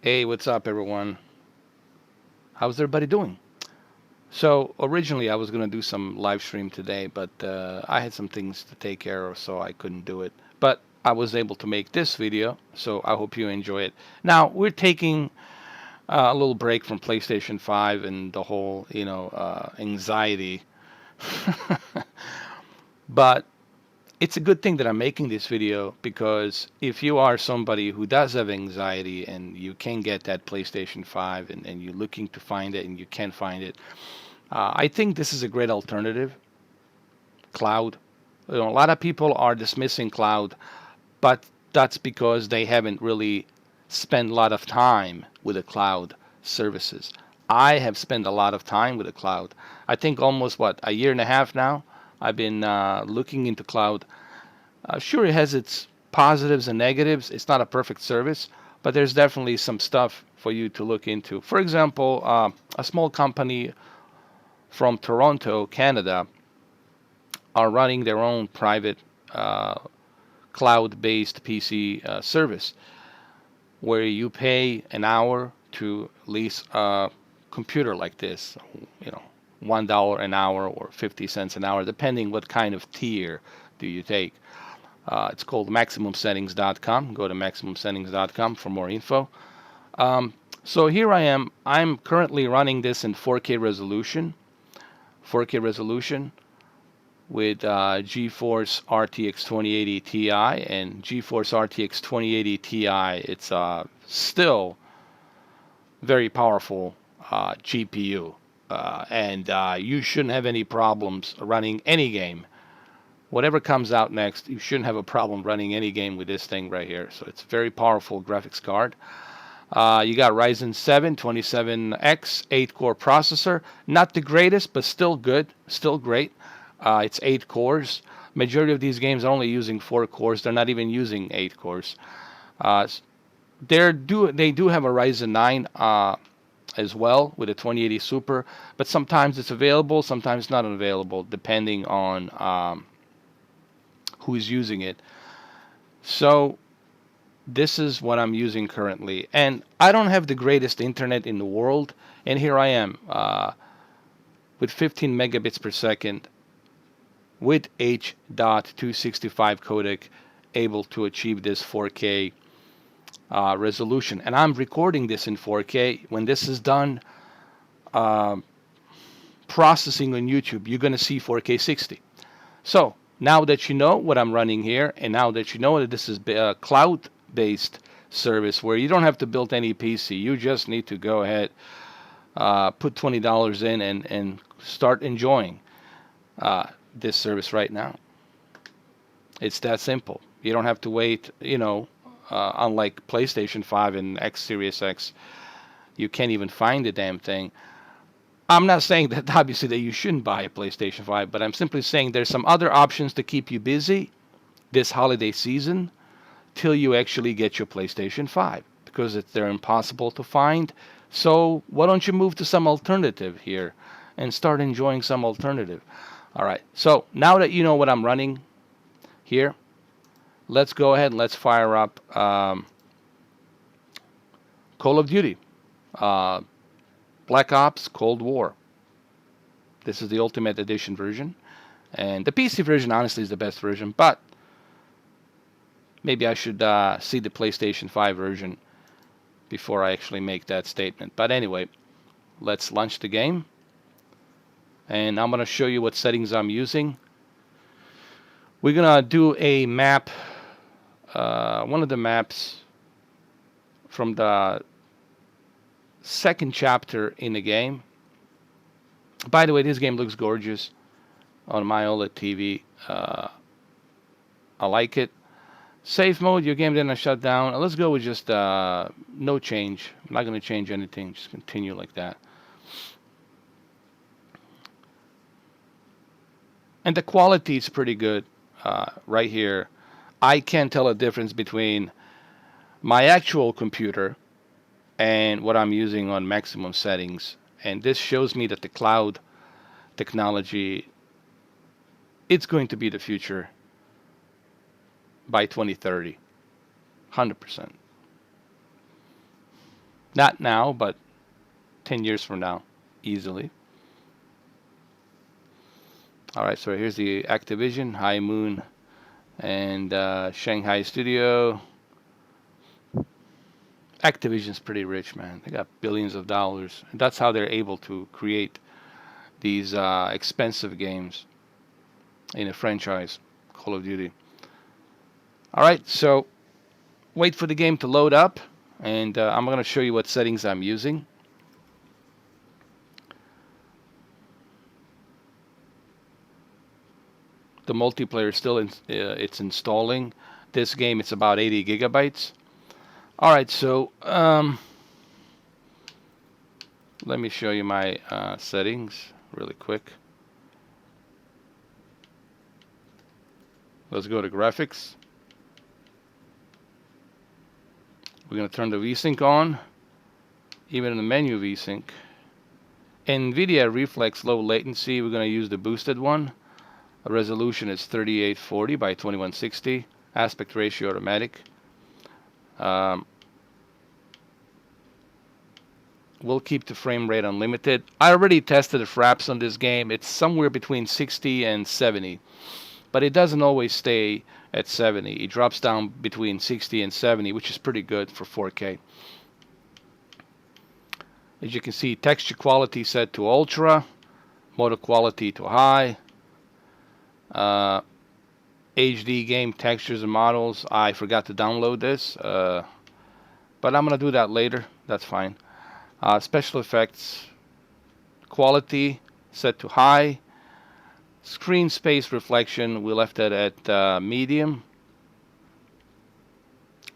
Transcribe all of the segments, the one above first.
Hey, what's up, everyone? How's everybody doing? So, originally, I was going to do some live stream today, but I had some things to take care of, so I couldn't do it. But I was able to make this video, so I hope you enjoy it. Now, we're taking a little break from PlayStation 5 and the whole, anxiety. But it's a good thing that I'm making this video because if you are somebody who does have anxiety and you can get that PlayStation 5 and you're looking to find it and you can't find it, I think this is a great alternative. Cloud. A lot of people are dismissing cloud, but that's because they haven't really spent a lot of time with the cloud services. I have spent a lot of time with the cloud. I think almost what a year and a half now. I've been looking into cloud. Sure, it has its positives and negatives. It's not a perfect service, but there's definitely some stuff for you to look into. For example, a small company from Toronto, Canada, are running their own private uh, cloud-based PC service where you pay an hour to lease a computer like this, you know, $1 an hour or 50 cents an hour, depending what kind of tier do you take. It's called MaximumSettings.com. Go to MaximumSettings.com for more info. Um, so here I am. I'm currently running this in 4K resolution. 4K resolution with GeForce RTX 2080 Ti and GeForce RTX 2080 Ti. It's still very powerful GPU, and you shouldn't have any problems running any game. Whatever comes out next, you shouldn't have a problem running any game with this thing right here. So it's a very powerful graphics card. You got Ryzen 7 27X 8-core processor. Not the greatest, but still good, still great. It's 8 cores. Majority of these games are only using 4 cores. They're not even using 8 cores. Uh, they do have a Ryzen 9 as well with a 2080 Super, but sometimes it's available, sometimes not available, depending on who's using it. So this is what I'm using currently. And I don't have the greatest internet in the world. And here I am with 15 megabits per second with H.265 codec able to achieve this 4K resolution. And I'm recording this in 4K. When this is done uh, processing on YouTube, you're going to see 4K 60. So now that you know what I'm running here, and now that you know that this is a cloud-based service where you don't have to build any PC, you just need to go ahead, put $20 in, and start enjoying this service right now. It's that simple. You don't have to wait, unlike PlayStation 5 and X Series X, you can't even find the damn thing. I'm not saying that obviously that you shouldn't buy a PlayStation 5, but I'm simply saying there's some other options to keep you busy this holiday season till you actually get your PlayStation 5 because they're impossible to find. So why don't you move to some alternative here and start enjoying some alternative? All right. So now that you know what I'm running here, let's go ahead and let's fire up Call of Duty, uh, Black Ops Cold War. This is the Ultimate Edition version. And the PC version, honestly, is the best version, but maybe I should see the PlayStation 5 version before I actually make that statement. But anyway, let's launch the game. And I'm going to show you what settings I'm using. We're going to do a map, one of the maps from the second chapter in the game. By the way, this game looks gorgeous on my OLED TV. I like it. Safe mode, your game didn't shut down. Let's go with just no change. I'm not going to change anything. Just continue like that. And the quality is pretty good right here. I can't tell a difference between my actual computer and what I'm using on maximum settings. And this shows me that the cloud technology, it's going to be the future by 2030. 100%. Not now, but 10 years from now, easily. All right, so here's the Activision, High Moon, and Shanghai studio. Activision's pretty rich, man. They got billions of dollars. And that's how they're able to create these expensive games in a franchise, Call of Duty. All right, so wait for the game to load up, and I'm going to show you what settings I'm using. The multiplayer still it's installing. This game it's about 80 gigabytes. All right, so let me show you my settings really quick. Let's go to graphics. We're going to turn the VSync on, even in the menu VSync. NVIDIA Reflex low latency, we're going to use the boosted one. The resolution is 3840 by 2160. Aspect ratio automatic. We'll keep the frame rate unlimited. I already tested the fraps on this game. It's somewhere between 60 and 70. But it doesn't always stay at 70. It drops down between 60 and 70, which is pretty good for 4K. As you can see, texture quality set to ultra, motor quality to high, HD game textures and models. I forgot to download this, but I'm going to do that later. That's fine. Special effects quality set to high. Screen space reflection, we left it at medium.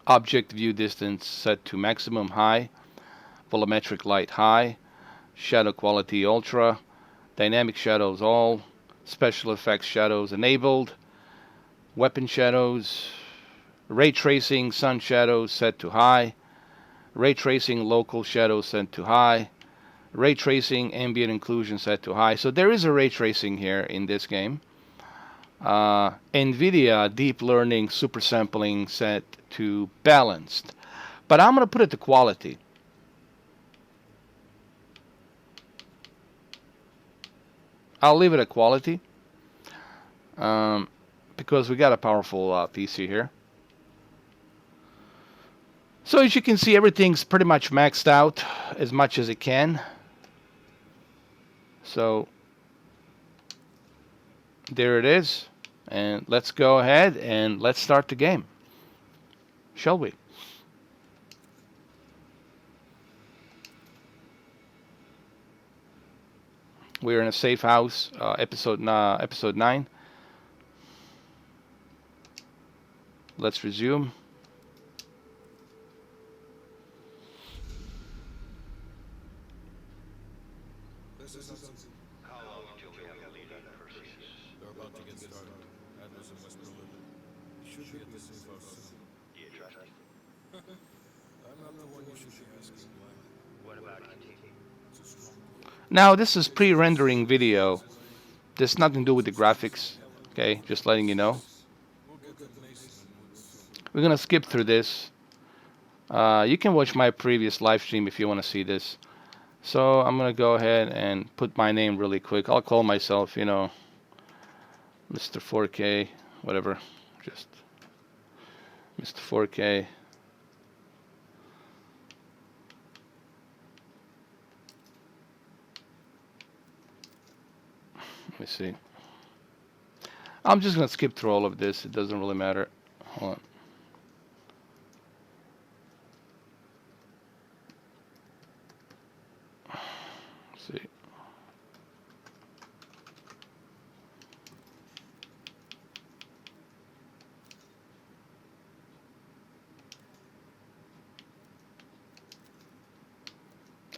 Object view distance set to maximum high. Volumetric light high. Shadow quality ultra. Dynamic shadows all. Special effects shadows enabled. Weapon shadows. Ray tracing sun shadows set to high. Ray tracing local shadows set to high. Ray tracing ambient inclusion set to high. So there is a ray tracing here in this game. NVIDIA deep learning super sampling set to balanced. But I'm going to put it to quality. I'll leave it at quality because we got a powerful PC here. So as you can see, everything's pretty much maxed out as much as it can. So there it is. And let's go ahead and let's start the game. Shall we? We're in a safe house, episode 9. Let's resume. Now this is pre-rendering video. There's nothing to do with the graphics. Okay, just letting you know. We're gonna skip through this. You can watch my previous live stream if you want to see this. So I'm gonna go ahead and put my name really quick. I'll call myself, you know, Mr. 4K, whatever. Just Mr. 4K. Let me see. I'm just going to skip through all of this. It doesn't really matter. Hold on. Let's see.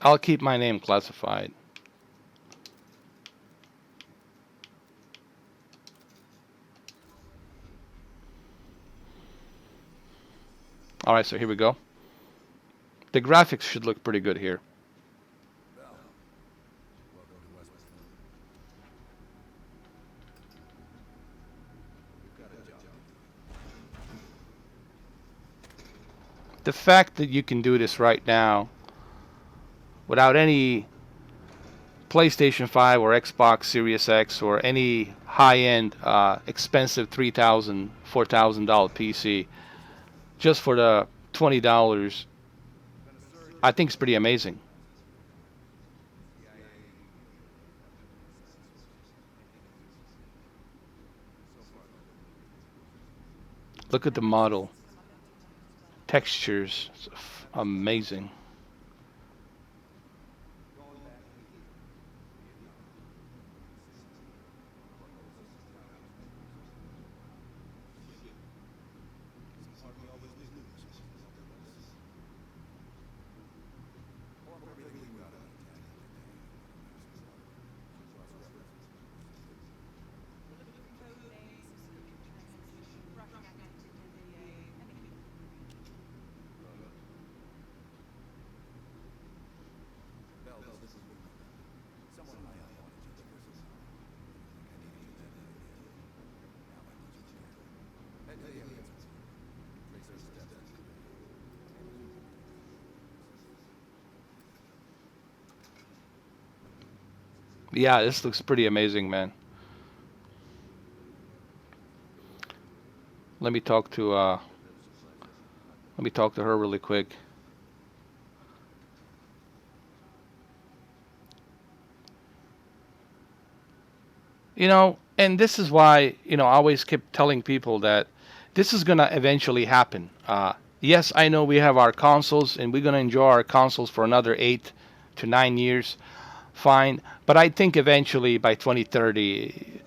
I'll keep my name classified. All right, so here we go. The graphics should look pretty good here. The fact that you can do this right now without any PlayStation 5 or Xbox Series X or any high-end, expensive $3,000, $4,000 PC, just for the $20, I think it's pretty amazing. Look at the model, textures, it's amazing. Yeah, this looks pretty amazing, man. Let me talk to uh, let me talk to her really quick. And this is why, I always keep telling people that this is gonna eventually happen. Yes, I know we have our consoles, and we're gonna enjoy our consoles for another 8 to 9 years. Fine, but I think eventually by 2030,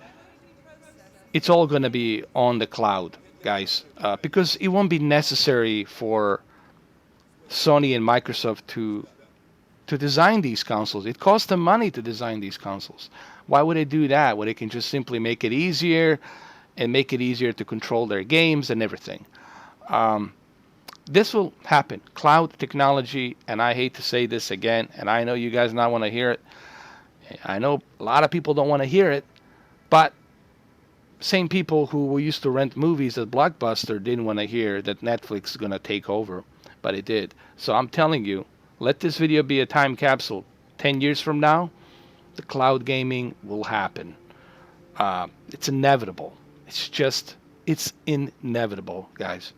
it's all gonna be on the cloud, guys, because it won't be necessary for Sony and Microsoft to design these consoles. It costs them money to design these consoles. Why would they do that when they can just simply make it easier and make it easier to control their games and everything? Um, this will happen. Cloud technology, and I hate to say this again, and I know you guys not want to hear it. I know a lot of people don't want to hear it, but same people who used to rent movies at Blockbuster didn't want to hear that Netflix is going to take over, but it did. So I'm telling you, let this video be a time capsule. 10 years from now, the cloud gaming will happen. It's inevitable. It's inevitable, guys.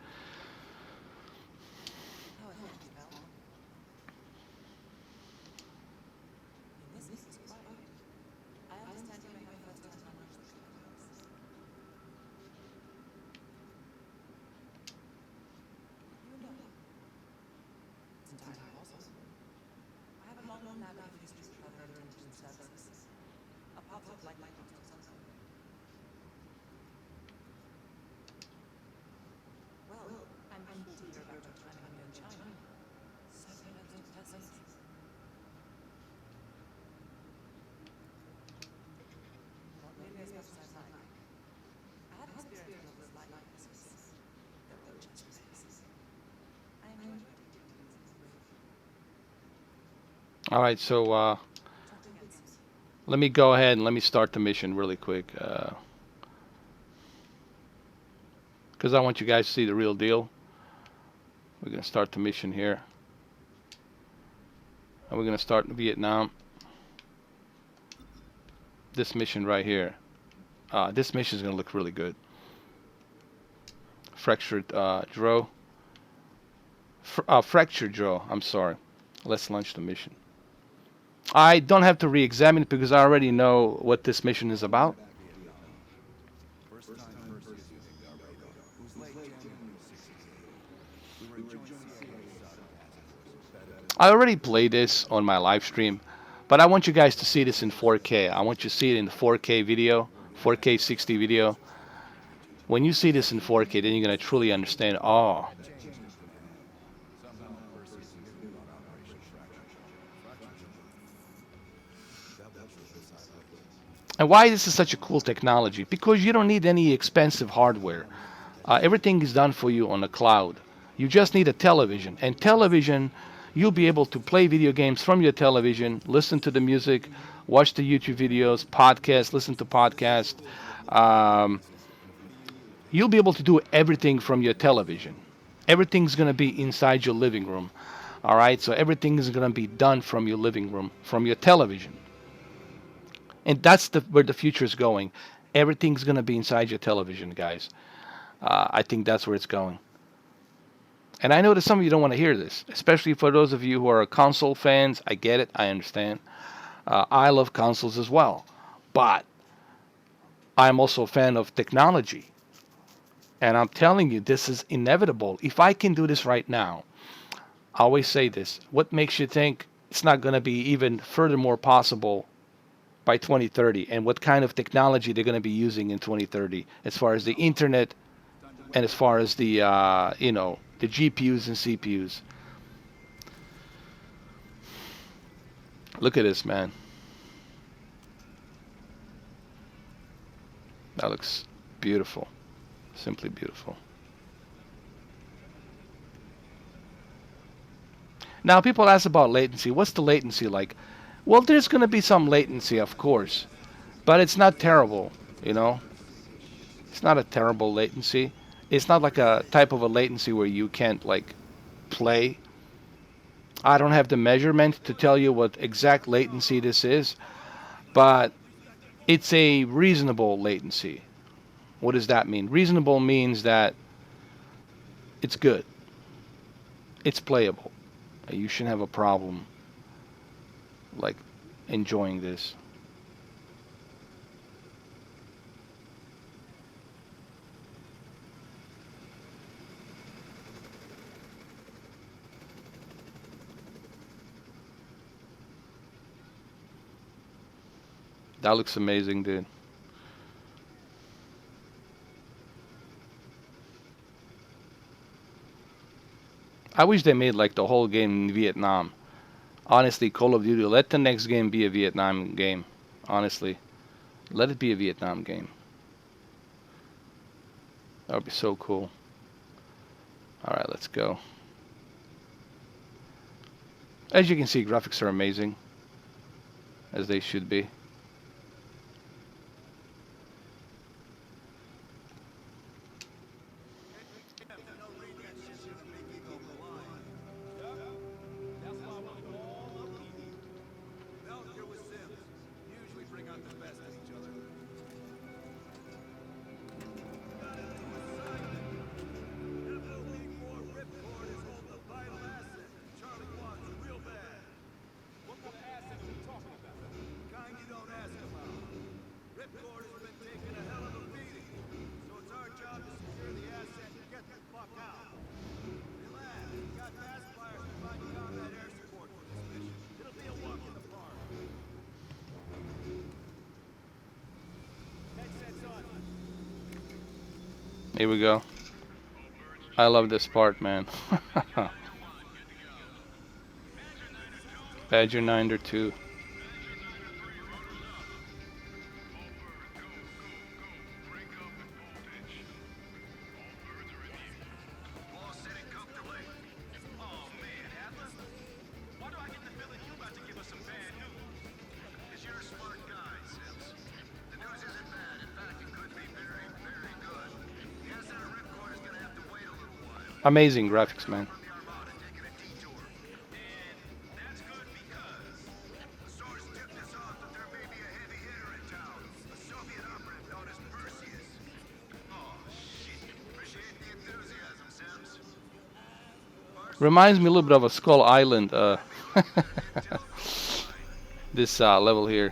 All right, so let me go ahead and let me start the mission really quick, because I want you guys to see the real deal. We're going to start the mission here. And we're going to start in Vietnam. This mission right here. This mission is going to look really good. Fractured draw. Fractured draw, I'm sorry. Let's launch the mission. I don't have to re-examine it because I already know what this mission is about. I already played this on my live stream, but I want you guys to see this in 4K. I want you to see it in 4K video, 4K 60 video. When you see this in 4K, then you're going to truly understand, oh, and why this is such a cool technology. Because you don't need any expensive hardware. Everything is done for you on the cloud. You just need a television. And television, you'll be able to play video games from your television, listen to the music, watch the YouTube videos, podcasts, listen to podcasts. Um, you'll be able to do everything from your television. Everything's going to be inside your living room. All right, so everything is going to be done from your living room, from your television, and that's where the future is going. Everything's going to be inside your television, guys. I think that's where it's going. And I know that some of you don't want to hear this, especially for those of you who are console fans. I get it. I understand. I love consoles as well. But I'm also a fan of technology. And I'm telling you, this is inevitable. If I can do this right now, I always say this. What makes you think it's not going to be even furthermore possible by 2030? And what kind of technology they're going to be using in 2030 as far as the internet and as far as the, the GPUs and CPUs. Look at this, man. That looks beautiful. Simply beautiful. Now, people ask about latency. What's the latency like? Well, there's going to be some latency, of course, but it's not terrible, you know? It's not a terrible latency. It's not like a type of a latency where you can't, like, play. I don't have the measurement to tell you what exact latency this is, but it's a reasonable latency. What does that mean? Reasonable means that it's good. It's playable. You shouldn't have a problem, like, enjoying this. That looks amazing, dude. I wish they made like the whole game in Vietnam. Honestly, Call of Duty, let the next game be a Vietnam game. Honestly, let it be a Vietnam game. That would be so cool. All right, let's go. As you can see, graphics are amazing, as they should be. Here we go. I love this part, man. Badger 9-2. Amazing graphics, man. Reminds me a little bit of a Skull Island, this level here.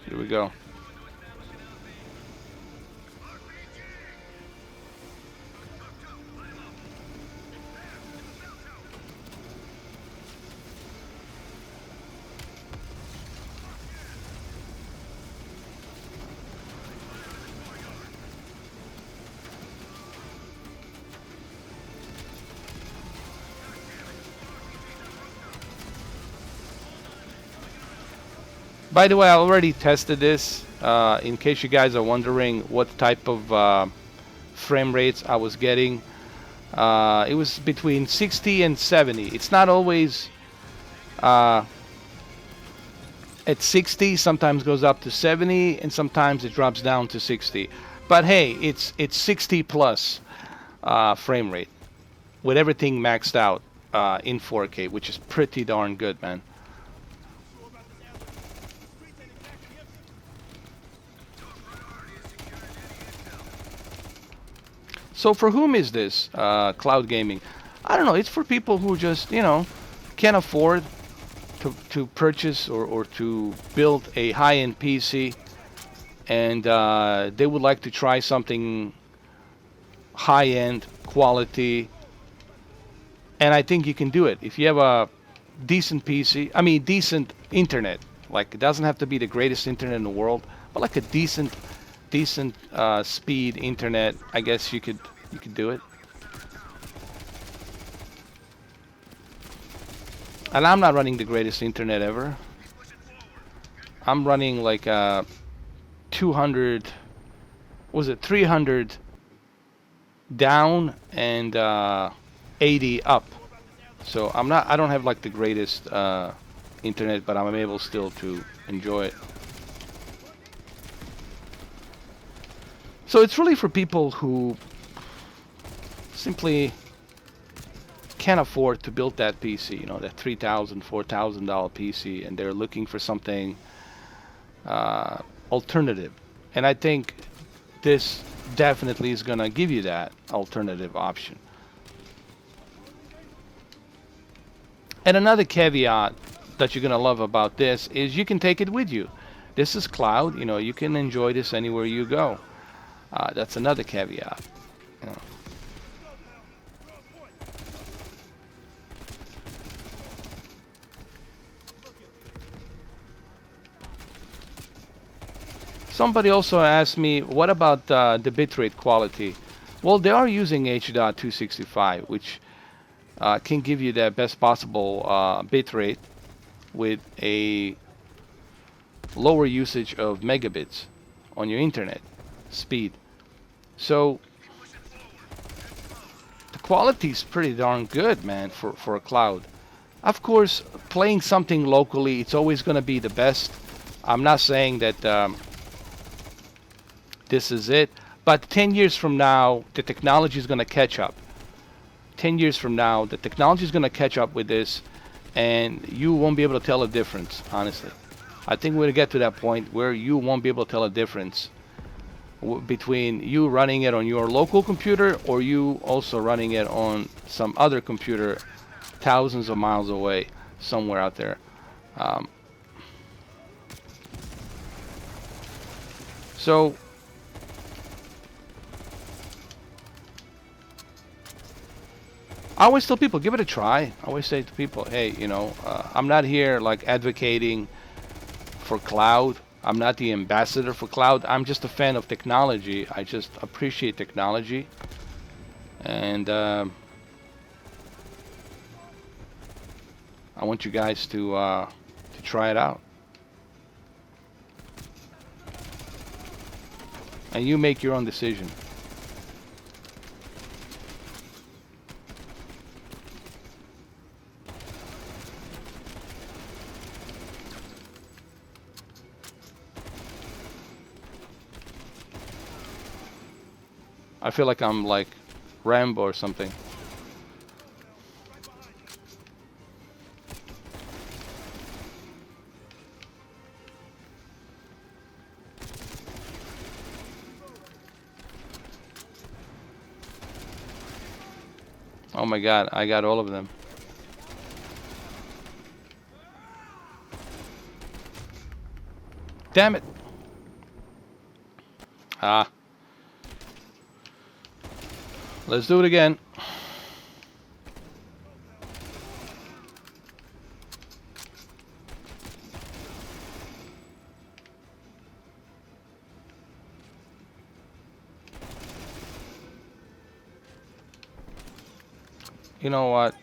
Here we go. By the way, I already tested this. In case you guys are wondering what type of frame rates I was getting, it was between 60 and 70. It's not always at 60, sometimes goes up to 70, and sometimes it drops down to 60. But hey, it's 60 plus frame rate with everything maxed out in 4K, which is pretty darn good, man. So for whom is this cloud gaming? I don't know. It's for people who just, can't afford to purchase or to build a high-end PC, and they would like to try something high-end quality. And I think you can do it if you have a decent PC. I mean, decent internet. Like, it doesn't have to be the greatest internet in the world, but like a decent speed internet. I guess you could do it. And I'm not running the greatest internet ever. I'm running like 200, was it 300 down and 80 up. So I don't have like the greatest internet, but I'm able still to enjoy it. So it's really for people who simply can't afford to build that PC, that $3,000, $4,000 PC, and they're looking for something alternative. And I think this definitely is going to give you that alternative option. And another caveat that you're going to love about this is you can take it with you. This is cloud, you can enjoy this anywhere you go. That's another caveat. Somebody also asked me, what about the bitrate quality? Well, they are using H.265, which can give you the best possible bitrate with a lower usage of megabits on your internet speed. So the quality is pretty darn good, man, for a cloud. Of course, playing something locally, it's always going to be the best. I'm not saying that this is it, but 10 years from now, the technology is going to catch up. 10 years from now, the technology is going to catch up with this, and you won't be able to tell a difference, honestly. I think we're going to get to that point where you won't be able to tell a difference between you running it on your local computer or you also running it on some other computer thousands of miles away somewhere out there. So I always tell people, give it a try. I always say to people, hey, I'm not here like advocating for cloud. I'm not the ambassador for cloud. I'm just a fan of technology. I just appreciate technology. And I want you guys to try it out. And you make your own decision. I feel like I'm like Rambo or something. Oh my God, I got all of them. Damn it. Ah. Let's do it again. You know what?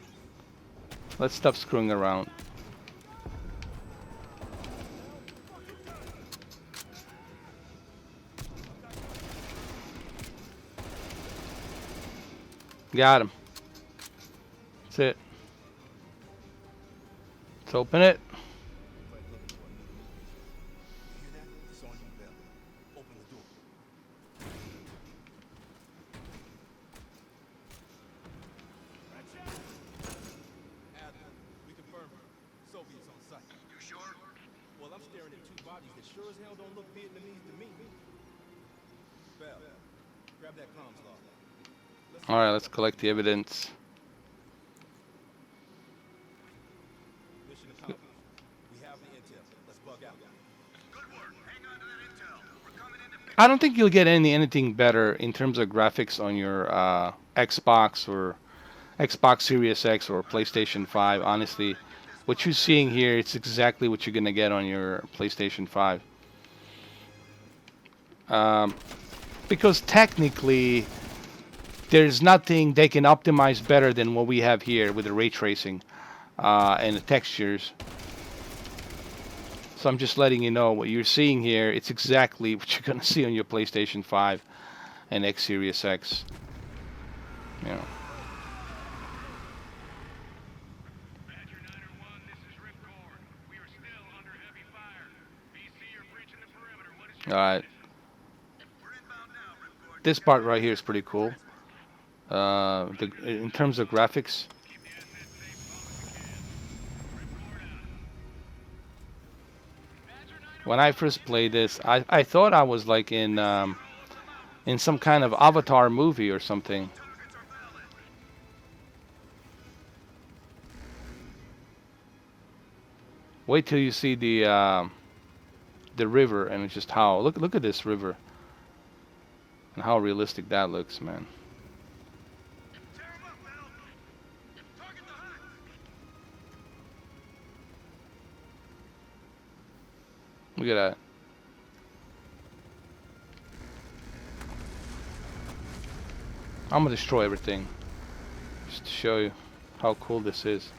Let's stop screwing around. Got him. That's it. Let's open it. You sure? Well, I'm staring at two bodies that sure as hell don't look Vietnamese to me. Bell, grab that comms log. Let's see All right, what the let's fuck collect the these are. evidence. Mission accomplished. We have the intel. Let's bug out. Good work. Hang on to that intel. We're coming in to pick I you don't up. think you'll get anything better in terms of graphics on your Xbox or Xbox Series X or PlayStation 5. Honestly, what you're seeing here, it's exactly what you're gonna get on your PlayStation 5. Um, because technically, there's nothing they can optimize better than what we have here with the ray tracing and the textures. So I'm just letting you know what you're seeing here. It's exactly what you're gonna see on your PlayStation 5 and X Series X. You know. Badger 901, this is Ripcord. We are still under heavy fire. BC are breaching the perimeter. What is your All right. status? We're inbound now, Ripcord. This part right here is pretty cool. In terms of graphics, Keep the asset safe as long as we can. Ripcord out. Badger when I 901, first in the played this, area. I thought I was like in some kind of Avatar movie or something. Targets are valid. Wait till you see the river and just how look at this river and how realistic that looks, man. Tear him up, Bell. Target the hut. Look at that. I'm gonna destroy everything just to show you how cool this is.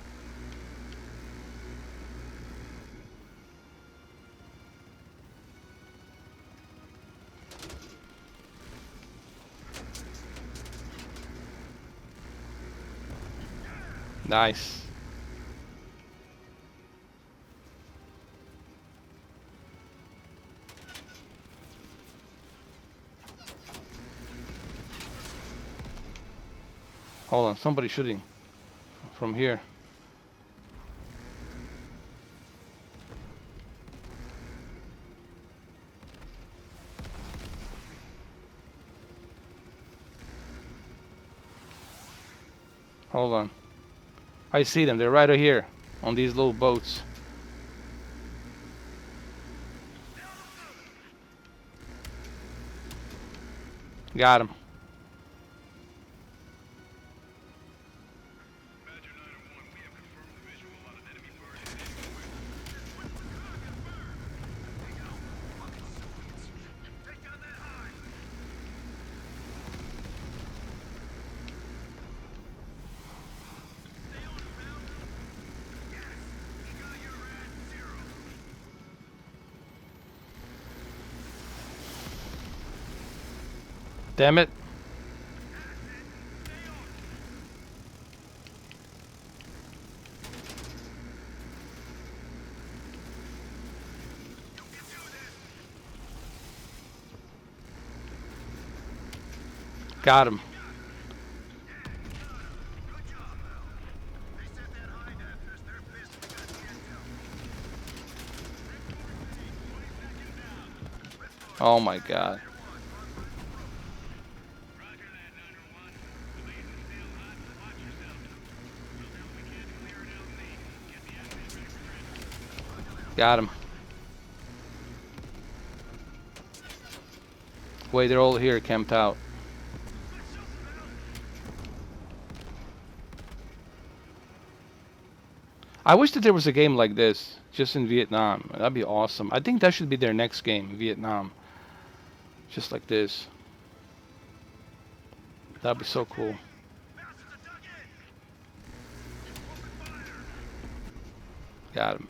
Nice. Hold on, somebody's shooting from here. Hold on. I see them. They're right here on these little boats. Got him. Badger 901, we have confirmed the visual on an enemy bird heading west. Take down that high. Stay on him, Bell. Yes. We got your at 0. Damn it. Stay on. You can do this. Got him. Good job, Bell. They sent that hind after us. They're pissed we got the intel. Oh my god. Roger that, 901. The base is still hot. Watch yourself. We'll do what we can to clear it LZ. Get the asset ready for transfer. Got him. Wait, they're all here camped out. I wish that there was a game like this just in Vietnam. That'd be awesome. I think that should be their next game, Vietnam. Just like this. That'd be so cool. Bastards are dug in. Open fire. Got him.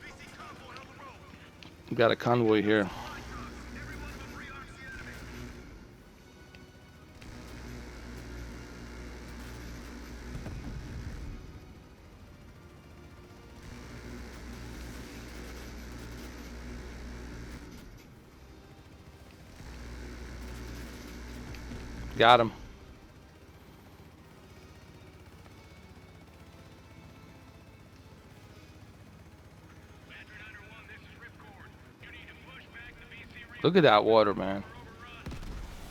BC convoy on the road. We got a convoy here. Everyone's been rearms the enemy. Got him. Mandarin Hunter 1, this is Ripcord. You need to push back the VC ring. Look at that water, man. Overrun.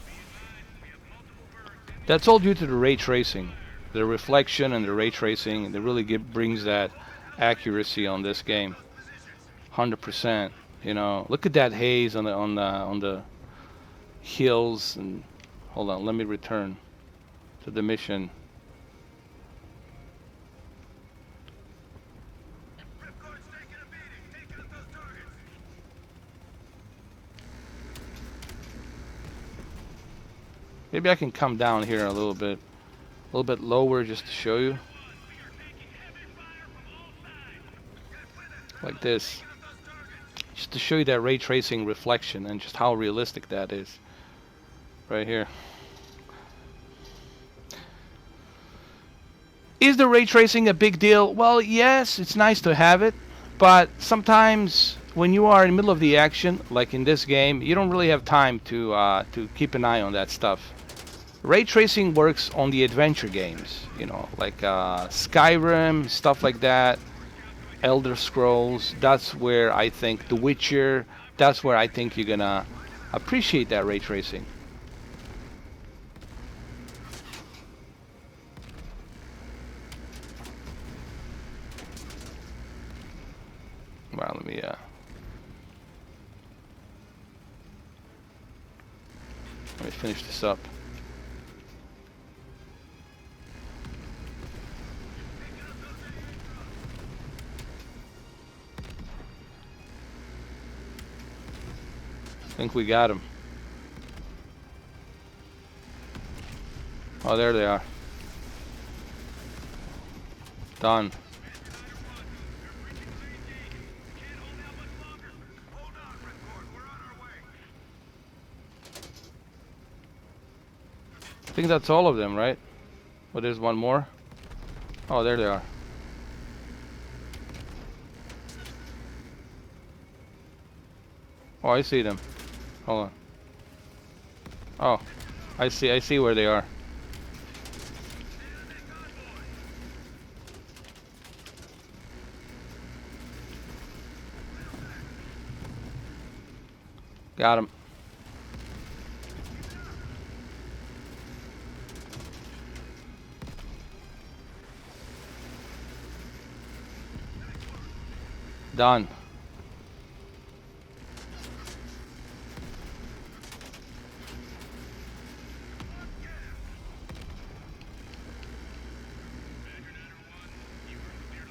Be advised, we have multiple birds in the That's all due to the ray tracing. The reflection and the ray tracing, it really brings that accuracy on this game. 100%. You know, look at that haze on the hills. And hold on, let me return to the mission. Ripcord's taking a beating. Take out those targets. Maybe I can come down here a little bit lower just to show you. Like this. Just to show you that ray tracing reflection and just how realistic that is. Right here. Is the ray tracing a big deal? Well, yes, it's nice to have it, but sometimes when you are in the middle of the action, like in this game, you don't really have time to keep an eye on that stuff. Ray tracing works on the adventure games, you know, like Skyrim, stuff like that, Elder Scrolls. That's where I think The Witcher, that's where I think you're gonna appreciate that ray tracing. Well, let me finish this up. I think we got him. Oh, there they are. Done. Hold on, Ripcord. We're on our way. I think that's all of them, right? Well, there's one more. Oh, there they are. Oh, I see them. Hold on. Oh, I see where they are. Got him. Done.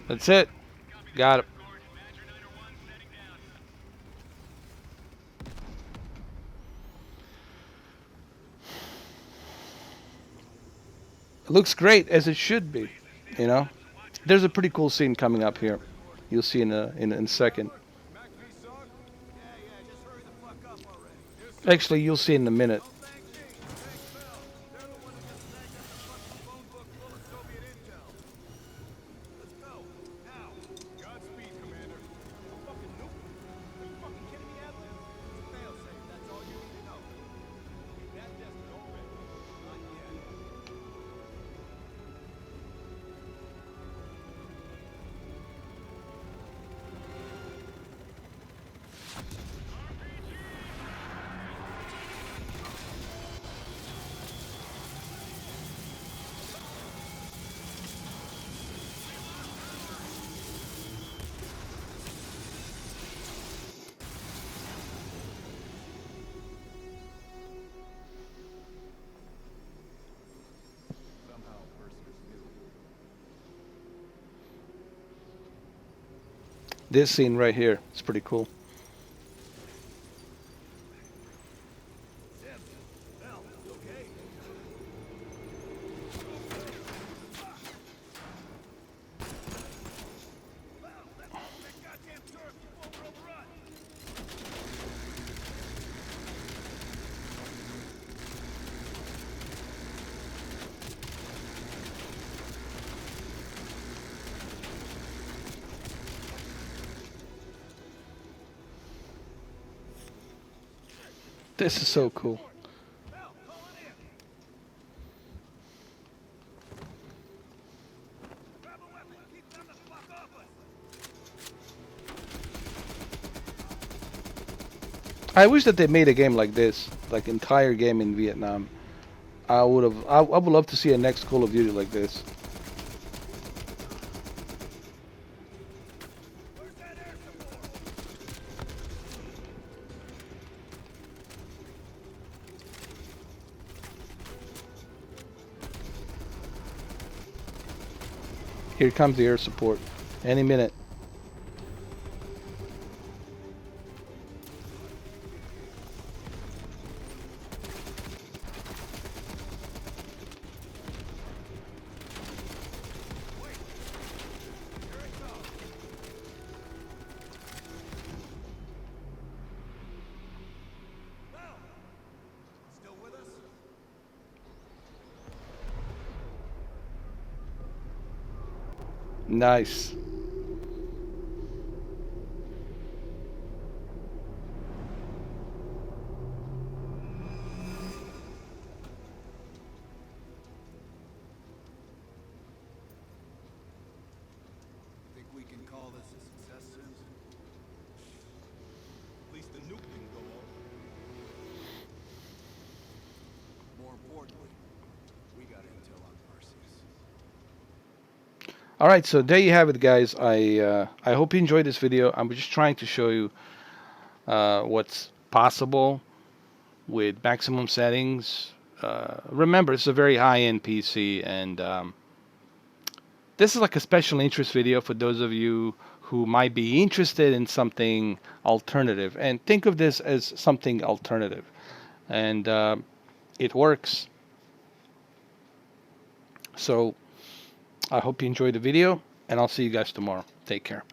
That's it. Got it. It looks great, as it should be, you know. There's a pretty cool scene coming up here. You'll see in a second. Mac V Song? Yeah, just hurry the fuck up already. Actually, you'll see in a minute. Don't thank me. Thank Bell. They're the one who just snagged up the fucking phone book full of Soviet intel. Let's go. Now. Godspeed, Commander. A fucking nuke? Are you fucking kidding me, Adler? Failsafe, that's all you need to know. That desk is open. Not yet. This scene right here, it's pretty cool. Bell, you okay? Bell, that goddamn turret before we're overrun. This is so cool. Bell, call it in. I wish that they made a game like this, like entire game in Vietnam. I would have. I would love to see a next Call of Duty like this. Where's that air support? Here comes the air support. Any minute. Here it comes. Well, still with us? Nice. Think we can call this a success, Sims? At least the nuke didn't go off. More importantly, we got intel on Perseus. All right, so there you have it, guys. I hope you enjoyed this video. I'm just trying to show you what's possible with maximum settings. Remember, it's a very high-end PC, and this is like a special interest video for those of you who might be interested in something alternative. And think of this as something alternative. And it works. So I hope you enjoyed the video, and I'll see you guys tomorrow. Take care.